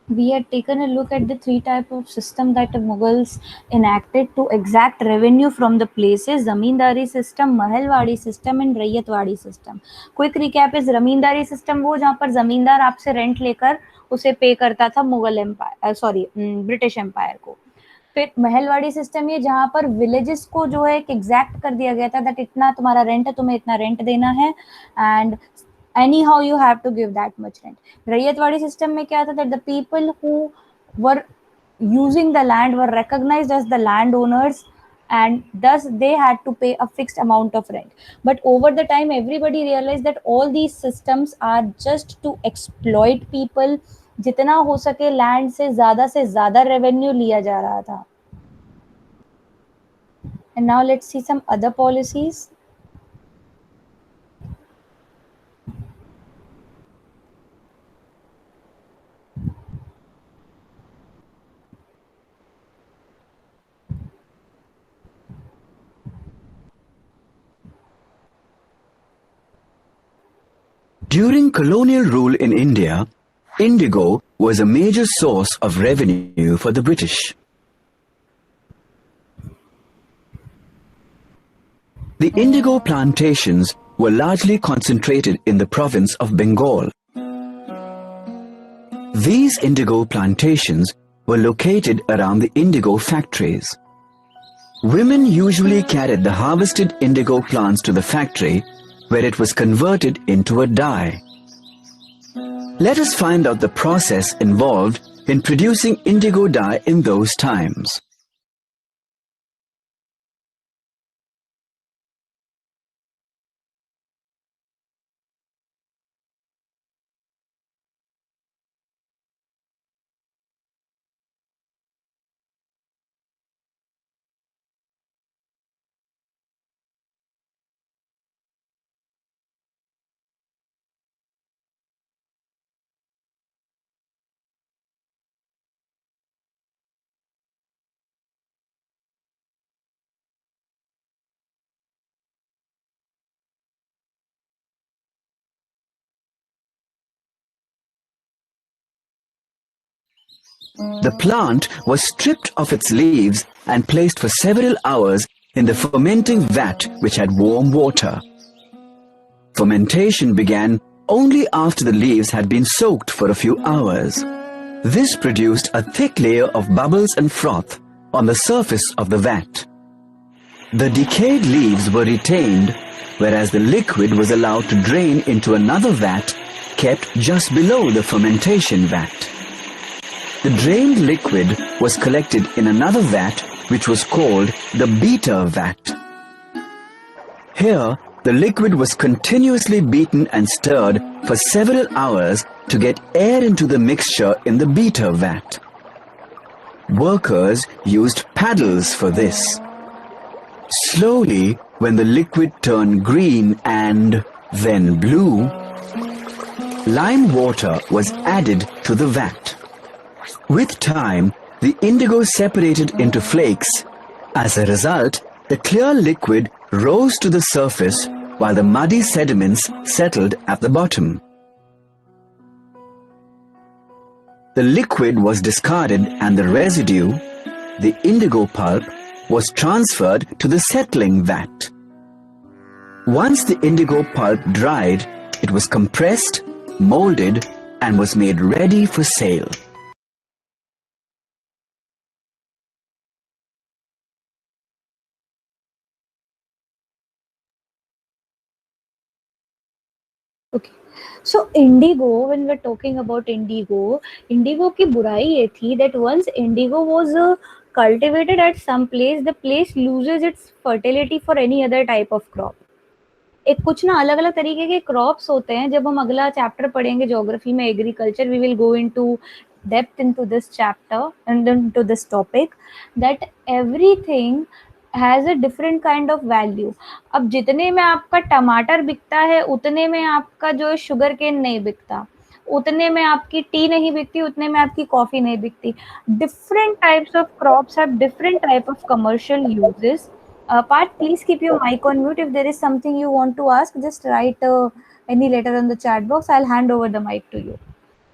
we had taken a look at the three type of system that the Mughals enacted to exact revenue from the places: zamindari system, mahalwadi system and rayyatwadi system. Quick recap is zamindari system वो जहाँ पर जमींदार आपसे rent लेकर उसे pay करता था Mughal empire, sorry British empire को. फिर महलवाड़ी सिस्टम ये जहाँ पर विलेजेस को जो है एक एग्जैक्ट कर दिया गया था दैट इतना तुम्हारा रेंट है, तुम्हें इतना रेंट देना है and anyhow you have to give that much rent. Rayyatwadi system में क्या था that the people who were using the land were recognized as the landowners and thus they had to pay a fixed amount of rent. But over the time everybody realized that all these systems are just to exploit people. जितना हो सके land से ज़्यादा revenue लिया जा रहा था. And now let's see some other policies. During colonial rule in India, indigo was a major source of revenue for the British. The indigo plantations were largely concentrated in the province of Bengal. These indigo plantations were located around the indigo factories. Women usually carried the harvested indigo plants to the factory where it was converted into a dye. Let us find out the process involved in producing indigo dye in those times. The plant was stripped of its leaves and placed for several hours in the fermenting vat which had warm water. Fermentation began only after the leaves had been soaked for a few hours. This produced a thick layer of bubbles and froth on the surface of the vat. The decayed leaves were retained, whereas the liquid was allowed to drain into another vat kept just below the fermentation vat. The drained liquid was collected in another vat which was called the beater vat. Here, the liquid was continuously beaten and stirred for several hours to get air into the mixture in the beater vat. Workers used paddles for this. Slowly, when the liquid turned green and then blue, lime water was added to the vat. With time, the indigo separated into flakes. As a result, the clear liquid rose to the surface while the muddy sediments settled at the bottom. The liquid was discarded and the residue, the indigo pulp, was transferred to the settling vat. Once the indigo pulp dried, it was compressed, molded, and was made ready for sale. Okay. So indigo, when we're talking about indigo की बुराई ये थी that once indigo was cultivated at some place, the place loses its fertility for any other type of crop. एक कुछ ना अलग अलग तरीके के क्रॉप्स होते हैं. जब हम अगला चैप्टर पढ़ेंगे ज्योग्राफी में agriculture, we will go into depth into this chapter and into this topic that everything has a different kind of value. अब जितने में आपका टमाटर बिकता है उतने में आपका जो शुगर केन नहीं बिकता, उतने में आपकी टी नहीं बिकती, उतने में आपकी कॉफी नहीं बिकती. Different types of crops have different type of commercial uses. Part, please keep your mic on mute. If there is something you want to ask, just write any letter in the chat box. I'll hand over the mic to you.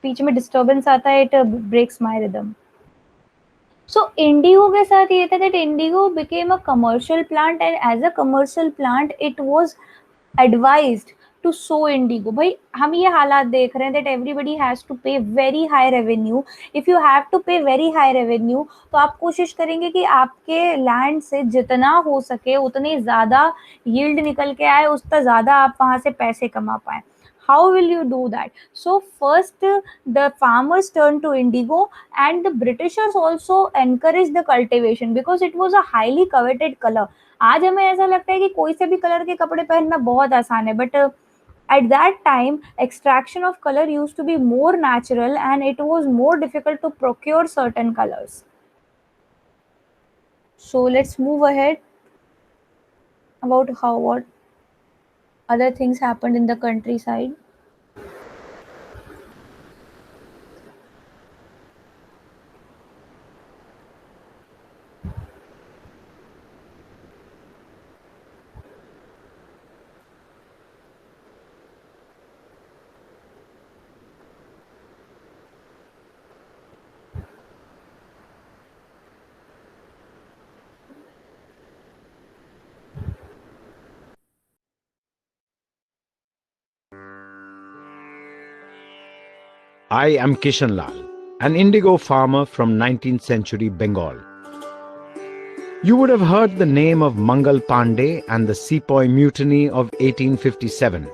बीच में disturbance आता है, it breaks my rhythm. So indigo के साथ ये था that indigo became a commercial plant and as a commercial plant it was advised to sow indigo. भाई हम ये हालात देख रहे हैं that everybody has to pay very high revenue. If you have to pay very high revenue तो आप कोशिश करेंगे कि आपके लैंड से जितना हो सके उतनी ज़्यादा यील्ड निकल के आए, उतना ज़्यादा आप वहाँ से पैसे कमा पाएँ. How will you do that? So first the farmers turned to indigo and the Britishers also encouraged the cultivation because it was a highly coveted color. आज हमें ऐसा लगता है कि कोई से भी कलर के कपड़े पहनना बहुत आसान है, but at that time extraction of color used to be more natural and it was more difficult to procure certain colors. So let's move ahead about what other things happened in the countryside. I am Kishan Lal, an indigo farmer from 19th century Bengal. You would have heard the name of Mangal Pandey and the Sepoy Mutiny of 1857.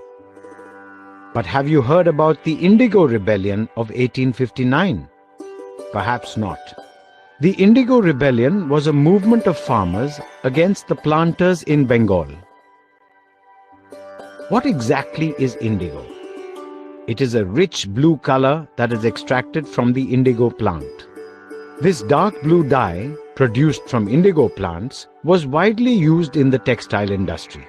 But have you heard about the Indigo Rebellion of 1859? Perhaps not. The Indigo Rebellion was a movement of farmers against the planters in Bengal. What exactly is indigo? It is a rich blue color that is extracted from the indigo plant. This dark blue dye, produced from indigo plants, was widely used in the textile industry.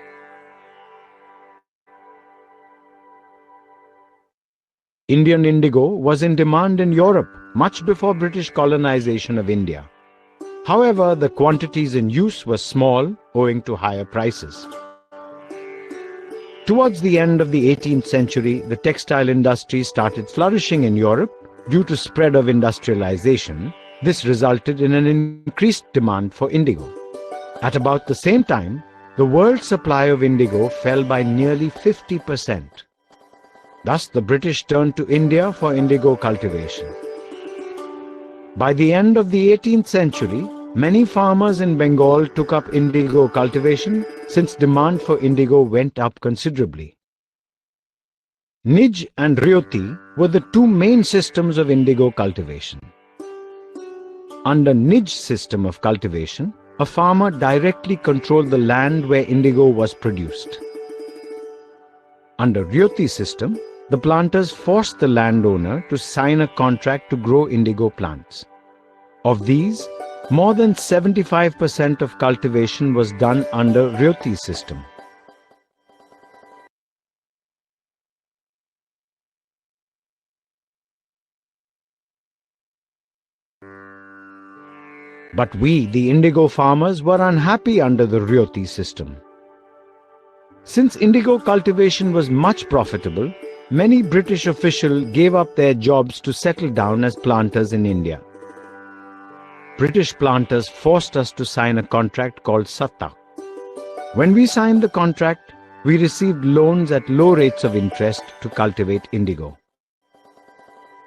Indian indigo was in demand in Europe much before British colonization of India. However, the quantities in use were small owing to higher prices. Towards the end of the 18th century, the textile industry started flourishing in Europe due to spread of industrialization. This resulted in an increased demand for indigo. At about the same time, the world supply of indigo fell by nearly 50%. Thus, the British turned to India for indigo cultivation. By the end of the 18th century, many farmers in Bengal took up indigo cultivation since demand for indigo went up considerably. Nij and Ryoti were the two main systems of indigo cultivation. Under Nij system of cultivation, a farmer directly controlled the land where indigo was produced. Under Ryoti system, the planters forced the landowner to sign a contract to grow indigo plants. Of these, more than 75% of cultivation was done under Ryoti system. But we, the indigo farmers, were unhappy under the Ryoti system. Since indigo cultivation was much profitable, many British officials gave up their jobs to settle down as planters in India. British planters forced us to sign a contract called Satta. When we signed the contract, we received loans at low rates of interest to cultivate indigo.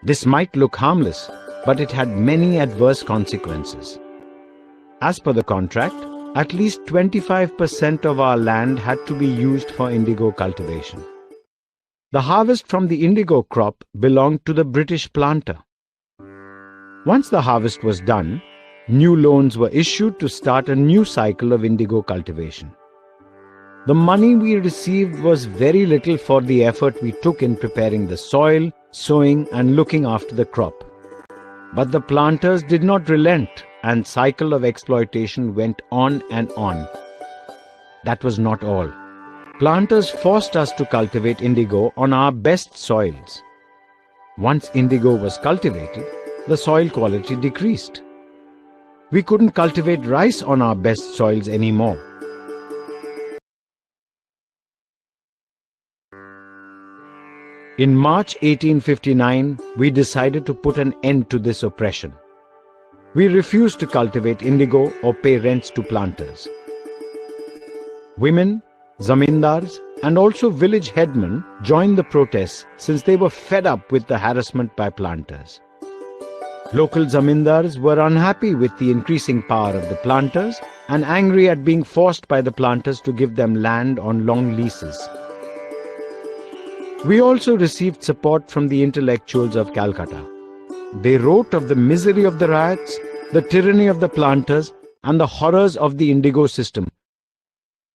This might look harmless, but it had many adverse consequences. As per the contract, at least 25% of our land had to be used for indigo cultivation. The harvest from the indigo crop belonged to the British planter. Once the harvest was done, new loans were issued to start a new cycle of indigo cultivation. The money we received was very little for the effort we took in preparing the soil, sowing and looking after the crop. But the planters did not relent and cycle of exploitation went on and on. That was not all. Planters forced us to cultivate indigo on our best soils. Once indigo was cultivated, the soil quality decreased. We couldn't cultivate rice on our best soils anymore. In March 1859, we decided to put an end to this oppression. We refused to cultivate indigo or pay rents to planters. Women, zamindars, and also village headmen joined the protests since they were fed up with the harassment by planters. Local zamindars were unhappy with the increasing power of the planters and angry at being forced by the planters to give them land on long leases. We also received support from the intellectuals of Calcutta. They wrote of the misery of the riots, the tyranny of the planters, and the horrors of the indigo system.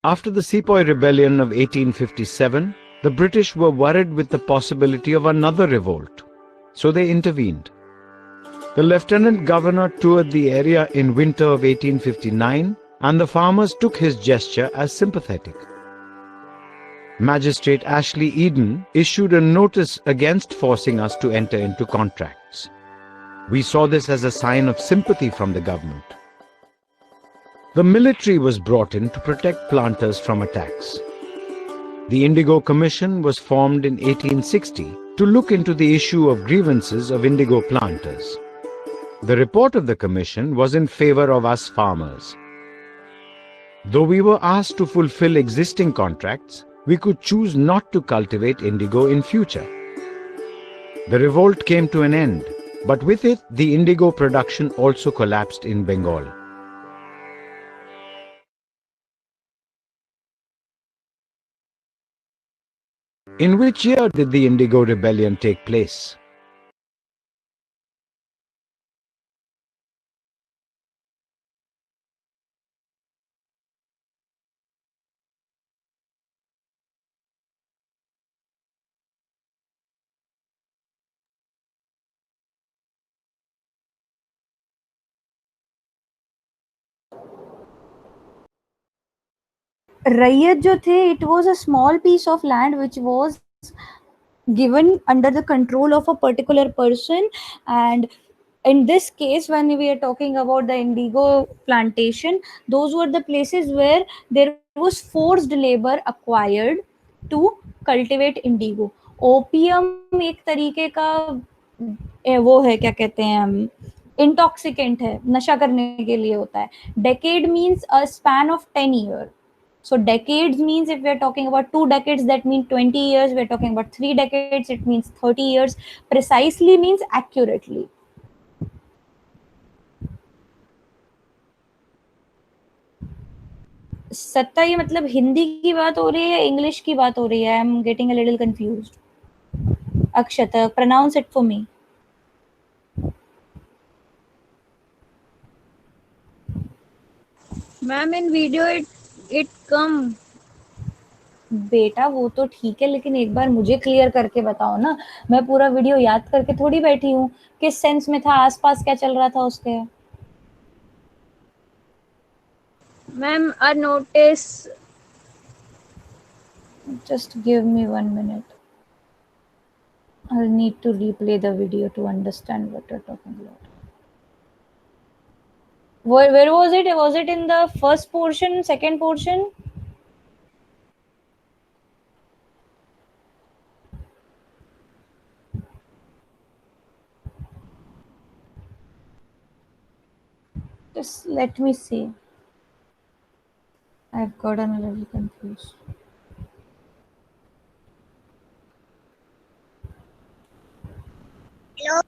After the Sepoy Rebellion of 1857, the British were worried with the possibility of another revolt, so they intervened. The Lieutenant Governor toured the area in winter of 1859, and the farmers took his gesture as sympathetic. Magistrate Ashley Eden issued a notice against forcing us to enter into contracts. We saw this as a sign of sympathy from the government. The military was brought in to protect planters from attacks. The Indigo Commission was formed in 1860 to look into the issue of grievances of indigo planters. The report of the commission was in favor of us farmers. Though we were asked to fulfill existing contracts, we could choose not to cultivate indigo in future. The revolt came to an end, but with it, the indigo production also collapsed in Bengal. In which year did the Indigo Rebellion take place? रैयत जो थे, it was a small piece of land which was given under the control of a particular person. And in this case, when we are talking about the indigo plantation, those were the places where there was forced labor acquired to cultivate indigo. Opium एक तरीके का वो है, क्या कहते हैं, intoxicant है, नशा करने के लिए होता है. Decade means a span of 10 year. So decades means if we are talking about 2 decades, that means 20 years. We are talking about 3 decades, it means 30 years. Precisely means accurately. सत्ता ये मतलब हिंदी की बात हो रही है या इंग्लिश की बात हो रही है? I am getting a little confused. Akshat, pronounce it for me. Ma'am in video it come. बेटा वो तो ठीक है, लेकिन एक बार मुझे क्लियर करके बताओ ना. मैं पूरा वीडियो याद करके थोड़ी बैठी हूँ. किस सेंस में था, आसपास क्या चल रहा था उसके? Ma'am a notice. Just give me 1 minute. I'll need to replay the video to understand what you're talking about. Where was it? Was it in the first portion, second portion? Just let me see. I've gotten a little confused. Hello.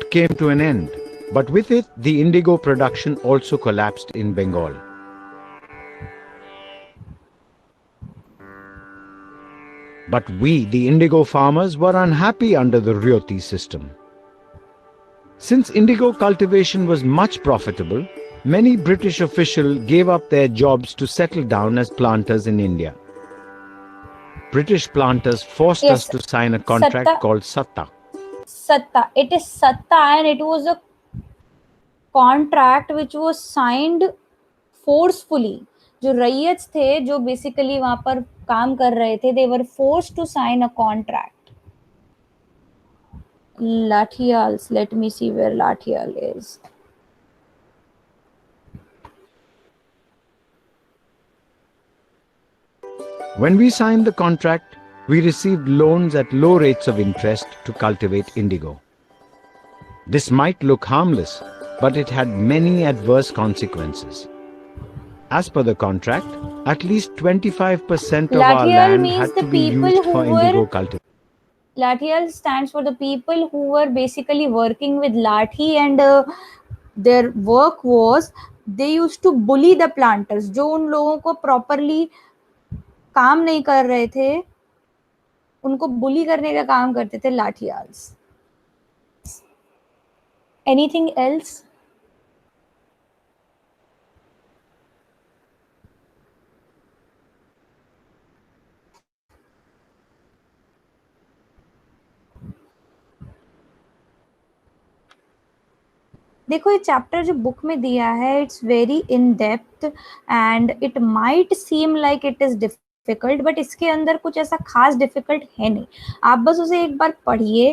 came to an end, but with it, the indigo production also collapsed in Bengal. But we, the indigo farmers, were unhappy under the Ryoti system. Since indigo cultivation was much profitable, many British officials gave up their jobs to settle down as planters in India. British planters forced us to sign a contract called Satta. Satta. It is Satta, and it was a contract which was signed forcefully. जो रैयत थे, जो basically वहां पर काम कर रहे थे, they were forced to sign a contract. Lathials. Let me see where Lathial is. When we signed the contract, we received loans at low rates of interest to cultivate indigo. This might look harmless, but it had many adverse consequences. As per the contract, at least 25% of our land had to be used for indigo cultivation. Lathial stands for the people who were basically working with Lathi, and their work was they used to bully the planters. जो उन लोगों को properly काम नहीं कर रहे थे, उनको bully करने का काम करते थे Lathials. Anything else? देखो, ये चैप्टर जो बुक में दिया है, it's very in depth and it might seem like it is difficult, but इसके अंदर कुछ ऐसा खास डिफिकल्ट है नहीं. आप बस उसे एक बार पढ़िए,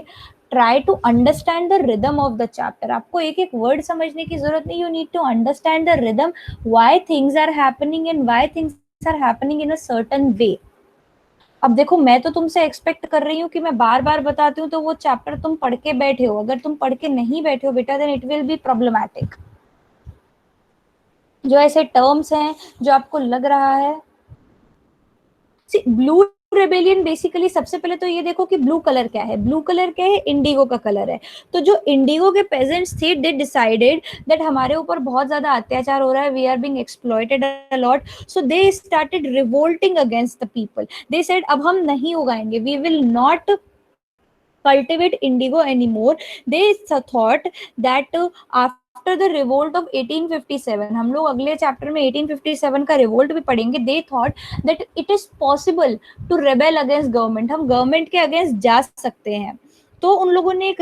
try to understand the rhythm of the chapter. आपको एक एक वर्ड समझने की जरूरत नहीं. You need to understand the rhythm, why things are happening and why things are happening in a certain way. अब देखो, मैं तो तुमसे एक्सपेक्ट कर रही हूँ कि मैं बार बार बताती हूँ तो वो चैप्टर तुम पढ़ के बैठे हो. अगर तुम पढ़ के नहीं बैठे हो बेटा, then it will be problematic. जो ऐसे टर्म्स हैं जो आपको लग रहा है, ब्लू रेबेलियन, बेसिकली सबसे पहले तो ये देखो कि ब्लू कलर क्या है. ब्लू कलर क्या है? इंडिगो का कलर है. तो जो इंडिगो के पेजेंट्स थे, दे डिसाइडेड दैट हमारे ऊपर बहुत ज्यादा अत्याचार हो रहा है, we are being exploited a lot, so they started revolting against the people. They said अब हम नहीं उगाएंगे, we will not cultivate indigo anymore. They thought that after the revolt of 1857, हम लोग अगले चैप्टर में 1857 का रिवोल्ट भी पढ़ेंगे. They thought that it is possible to rebel against government. हम गवर्नमेंट के अगेंस्ट जा सकते हैं. तो उन लोगों ने एक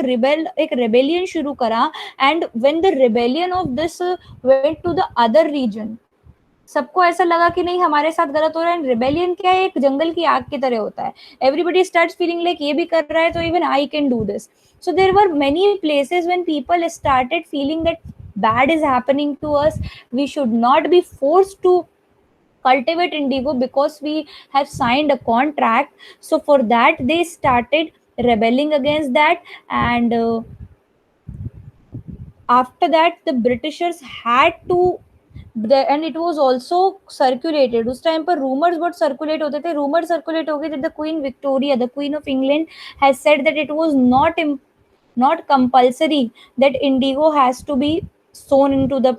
रेबेलियन शुरू करा. And when the rebellion of this went to the other region, सबको ऐसा लगा कि नहीं, हमारे साथ गलत हो रहा है. रिबेलियन क्या है? एक जंगल की आग की तरह होता है. एवरीबडी स्टार्ट्स फीलिंग लाइक ये भी कर रहा है तो even I can do this. So there were many places when people started feeling that bad is happening to us, we should not be forced to cultivate indigo because we have signed a contract. So for that they started rebelling against that, and after that the Britishers had to and it was also circulated. उस time पर rumors बहुत circulate होते थे. Rumors circulate हो गए that the Queen Victoria, the Queen of England, has said that it was not compulsory that indigo has to be sown into the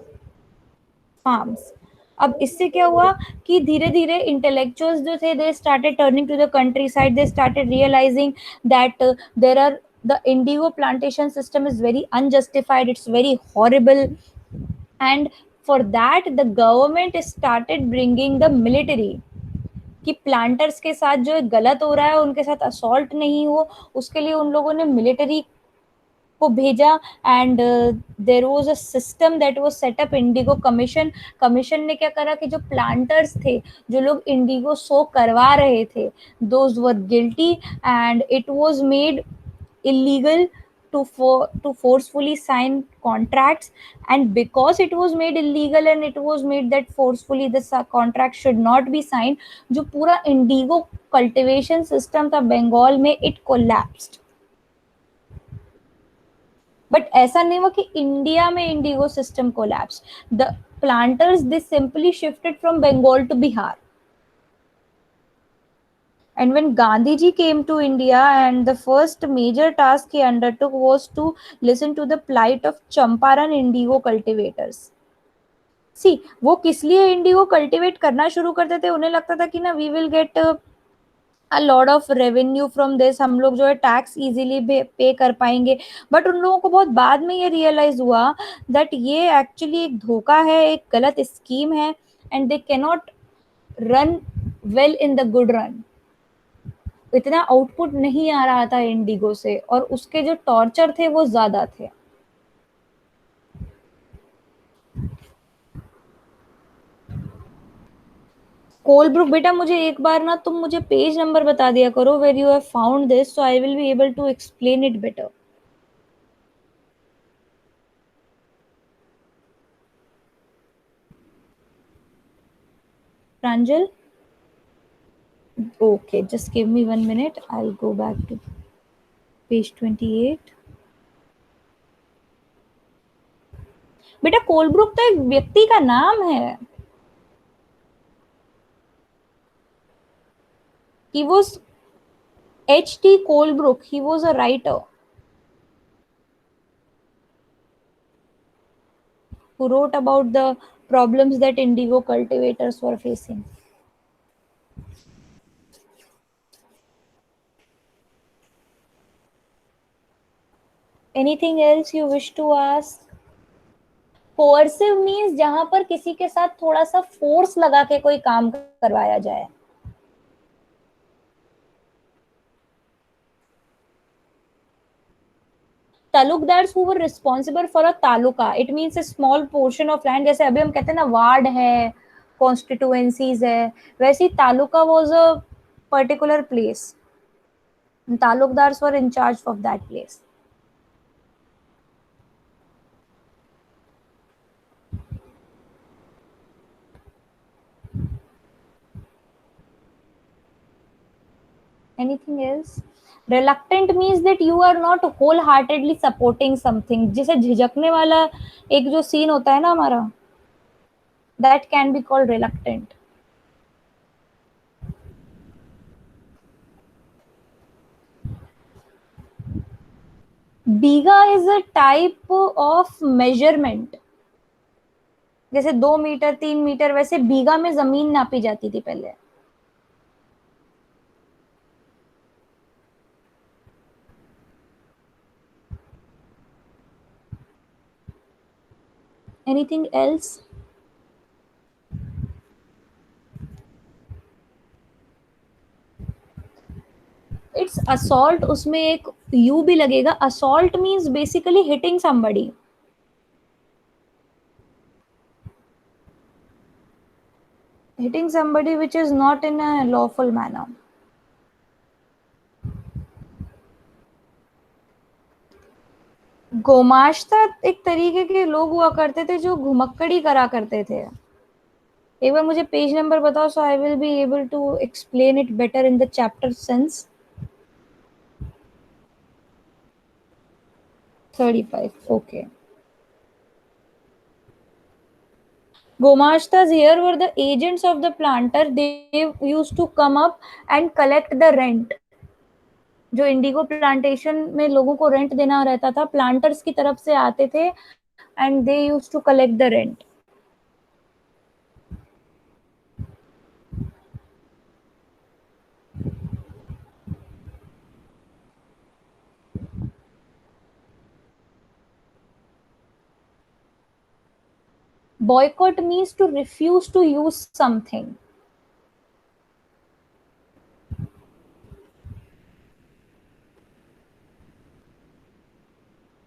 farms. अब इससे क्या हुआ कि धीरे धीरे इंटेलेक्चुअल्स जो थे, they started turning to the countryside. They started realizing that the indigo plantation system is very unjustified, it's very horrible, and for that the government started bringing the military कि प्लांटर्स के साथ जो गलत हो रहा है उनके साथ असॉल्ट नहीं हो, उसके लिए उन लोगों ने मिलिट्री को भेजा. And there was a system that was set up, indigo commission ने क्या करा कि जो प्लांटर्स थे, जो लोग इंडिगो सो करवा रहे थे, those were guilty and it was made illegal to forcefully sign contracts. And because it was made illegal and it was made that forcefully this contract should not be signed, जो पूरा indigo cultivation system था बंगाल में, it collapsed. But ऐसा नहीं हुआ कि India में indigo system collapse. The planters they simply shifted from Bengal to Bihar. And when Gandhiji came to India, and the first major task he undertook was to listen to the plight of Champaran indigo cultivators. सी वो किस लिए Indigo cultivate करना शुरू करते थे, उन्हें लगता था कि ना we will get a lot of revenue from this, हम लोग जो है टैक्स इजीली पे कर पाएंगे. बट उन लोगों को बहुत बाद में ये रियलाइज हुआ दैट ये एक्चुअली एक धोखा है, एक गलत स्कीम है, and they can not run well in the good run. इतना आउटपुट नहीं आ रहा था इंडिगो से, और उसके जो टॉर्चर थे वो ज्यादा थे. कोलब्रुक बेटा, मुझे एक बार ना तुम मुझे पेज नंबर बता दिया करो where you have found this, so I will be able to explain it better. Pranjal, okay, just give me 1 minute, I'll go back to page 28. बेटा कोलब्रुक तो एक व्यक्ति का नाम है. He was H.T. Colebrook. He was a writer who wrote about the problems that indigo cultivators were facing. Anything else you wish to ask? Coercive means जहां पर किसी के साथ थोड़ा सा फोर्स लगा के कोई काम करवाया जाए. Taluqdars who were responsible for a taluka, it means a small portion of land. जैसे अभी हम कहते हैं ना वार्ड है, कॉन्स्टिट्यूएंसीज है, वैसे taluka was a particular place. Taluqdars were in charge of that place. Anything else? Reluctant means that you are not wholeheartedly supporting something. जैसे झिझकने वाला एक जो सीन होता है ना हमारा, that can be called reluctant. Bigha is a type of measurement. जैसे 2 metre 3 metre, वैसे बीघा में जमीन नापी जाती थी पहले. Anything else? It's assault, उसमें एक U भी लगेगा. Assault means basically hitting somebody. Hitting somebody which is not in a lawful manner. गोमाश्ता एक तरीके के लोग हुआ करते थे जो घुमक्कड़ी करा करते थे. एक बार मुझे पेज नंबर बताओ, so I will be able to explain it better in the chapter sense. 35. Okay. Gomashtas here were the agents of the planter. They used to come up and collect the rent. जो Indigo plantation में लोगों को rent देना रहता था, planters की तरफ से आते थे and they used to collect the rent. Boycott means to refuse to use something.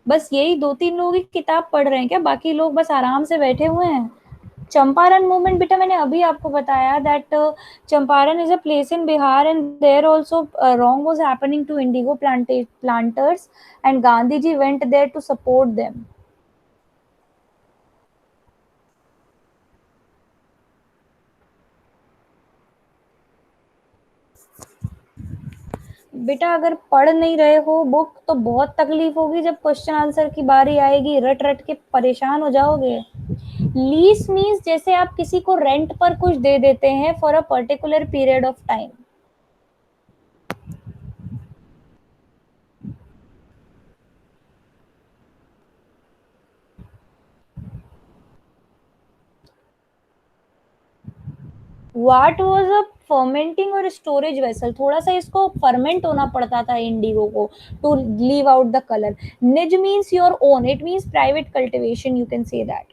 बस यही 2-3 लोग ही किताब पढ़ रहे हैं क्या? बाकी लोग बस आराम से बैठे हुए हैं. चंपारण मूवमेंट बेटा मैंने अभी आपको बताया that Champaran is a place in Bihar and there also wrong was happening to indigo planters and Gandhiji went there to support them. बेटा अगर पढ़ नहीं रहे हो बुक तो बहुत तकलीफ होगी जब क्वेश्चन आंसर की बारी आएगी, रट रट के परेशान हो जाओगे. लीज मीन्स जैसे आप किसी को रेंट पर कुछ दे देते हैं for a particular period of time. What was a fermenting और स्टोरेज वेसल, थोड़ा सा इसको फर्मेंट होना पड़ता था इंडिगो को to leave out the colour. निज means your own, it means private cultivation, you can say that.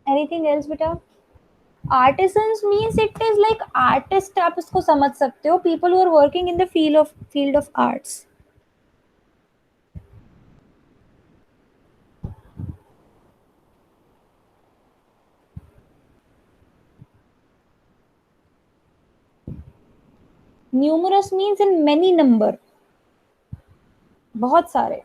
Anything else बेटा? Artisans means it is like artist, आप इसको समझ सकते हो, people who are working in the field of arts. Numerous means in many number, बहुत सारे.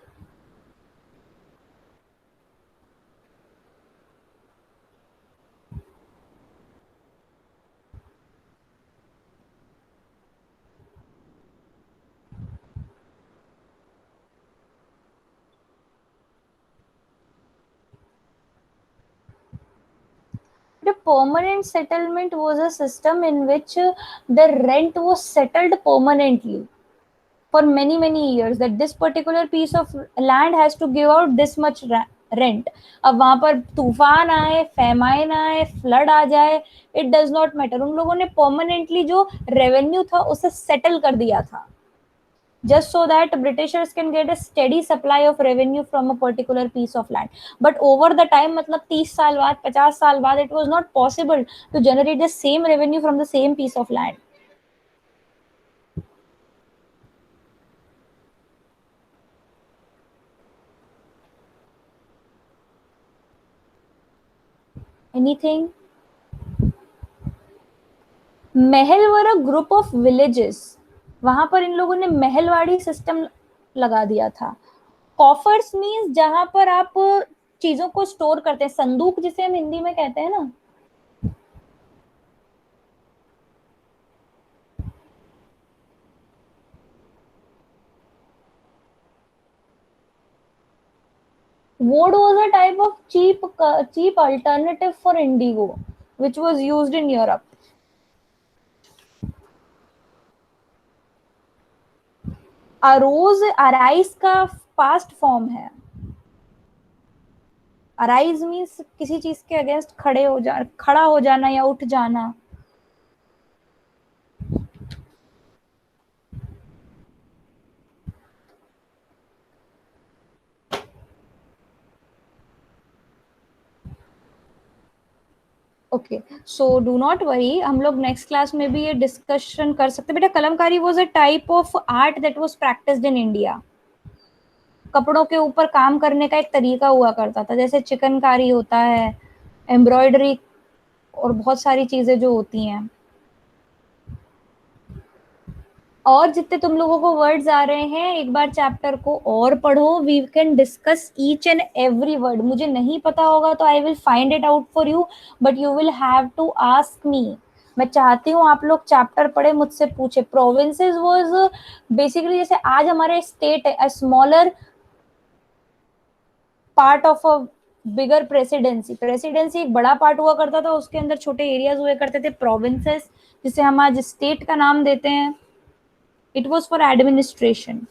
The permanent settlement was a system in which the rent was settled permanently for many years, that this particular piece of land has to give out this much rent. अब वहां पर तूफान आए, famine आए, flood आ जाए, it does not matter, उन लोगों ने परमानेंटली जो रेवेन्यू था उसे सेटल कर दिया था, just so that Britishers can get a steady supply of revenue from a particular piece of land. But over the time, मतलब 30 साल बाद, 50 साल बाद, it was not possible to generate the same revenue from the same piece of land. Anything? Mahal were a group of villages, वहां पर इन लोगों ने Mahalwari system लगा दिया था. कॉफर्स मीन्स जहां पर आप चीजों को स्टोर करते हैं, संदूक जिसे हम हिंदी में कहते हैं ना. Wood was a type of cheap alternative for indigo, which was used in Europe. Arise का पास्ट फॉर्म है. अराइज मीन्स किसी चीज के अगेंस्ट खड़ा हो जाना या उठ जाना. Okay, so do not worry, हम लोग नेक्स्ट क्लास में भी ये डिस्कशन कर सकते हैं. बेटा Kalamkari was a type of art that was practised in India. कपड़ों के ऊपर काम करने का एक तरीका हुआ करता था, जैसे चिकनकारी होता है, एम्ब्रॉयडरी और बहुत सारी चीजें जो होती हैं. और जितने तुम लोगों को वर्ड्स आ रहे हैं, एक बार चैप्टर को और पढ़ो, we can discuss each and every word. मुझे नहीं पता होगा तो I will find it out for you, but you will have to ask me. मैं चाहती हूँ आप लोग चैप्टर पढ़े, मुझसे पूछे. प्रोविंसेस वाज बेसिकली, जैसे आज हमारे स्टेट है, a smaller part of a bigger presidency. Presidency एक बड़ा पार्ट हुआ करता था, उसके अंदर छोटे एरियाज हुए करते थे, प्रोविंसेस, जिसे हम आज स्टेट का नाम देते हैं. It was for administration.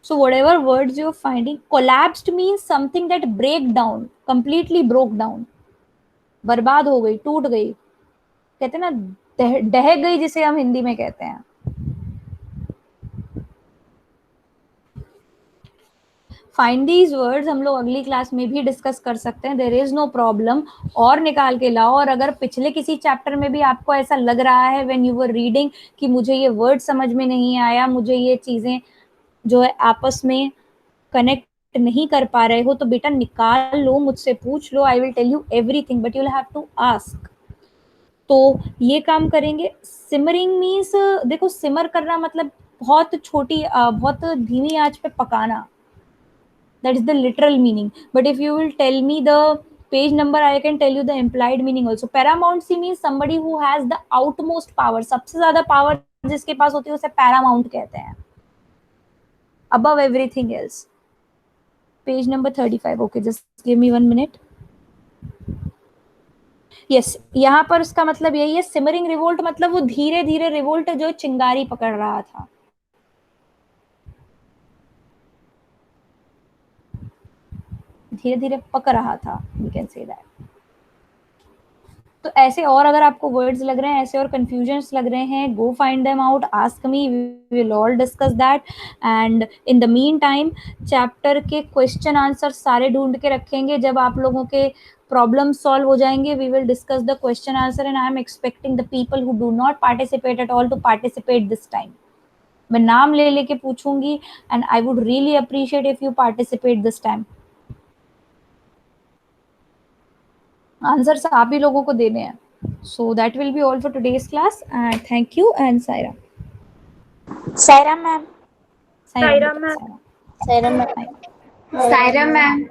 So whatever words you're finding, collapsed means something that break down, completely broke down. बर्बाद हो गई, टूट गई, कहते हैं ना, दह गई, जिसे हम हिंदी में कहते हैं. फाइंड दीज वर्ड्स हम लोग अगली क्लास में भी डिस्कस कर सकते हैं, देयर इज नो प्रॉब्लम. और निकाल के लाओ. और अगर पिछले किसी चैप्टर में भी आपको ऐसा लग रहा है व्हेन यू वर रीडिंग कि मुझे ये वर्ड समझ में नहीं आया, मुझे ये चीजें जो है आपस में कनेक्ट नहीं कर पा रहे हो, तो बेटा निकाल लो, मुझसे पूछ लो, I will tell you everything, but you will have to ask. तो ये काम करेंगे. सिमरिंग मीन्स, देखो सिमर करना मतलब बहुत छोटी, बहुत धीमी आंच पे पकाना. That is the literal meaning. But if you will tell me the page number, I can tell you the implied meaning also. Paramountcy means somebody who has the outmost power. सबसे ज्यादा पावर जिसके पास होती है उसे paramount कहते हैं. above everything else. Page number 35. Okay, just give me 1 minute. Yes, यहाँ पर उसका मतलब यही है, सिमरिंग रिवोल्ट मतलब वो धीरे धीरे रिवोल्ट जो चिंगारी पकड़ रहा था. धीरे धीरे पक रहा था, वी कैन से दैट. तो ऐसे और अगर आपको वर्ड्स लग रहे हैं, ऐसे और कंफ्यूजन्स लग रहे हैं, go find them out, ask me, we will all discuss that. And in the mean time chapter के क्वेश्चन आंसर सारे ढूंढ के रखेंगे. जब आप लोगों के प्रॉब्लम सॉल्व हो जाएंगे, we will discuss the question answer. And I am expecting the people who do not participate at all to participate this time. मैं नाम ले लेके पूछूंगी and I would really appreciate if you participate this time. Answers आप ही लोगों को देने हैं. So that will be all for today's class and thank you. And Saira. Saira ma'am. Saira ma'am. Saira ma'am. Saira ma'am.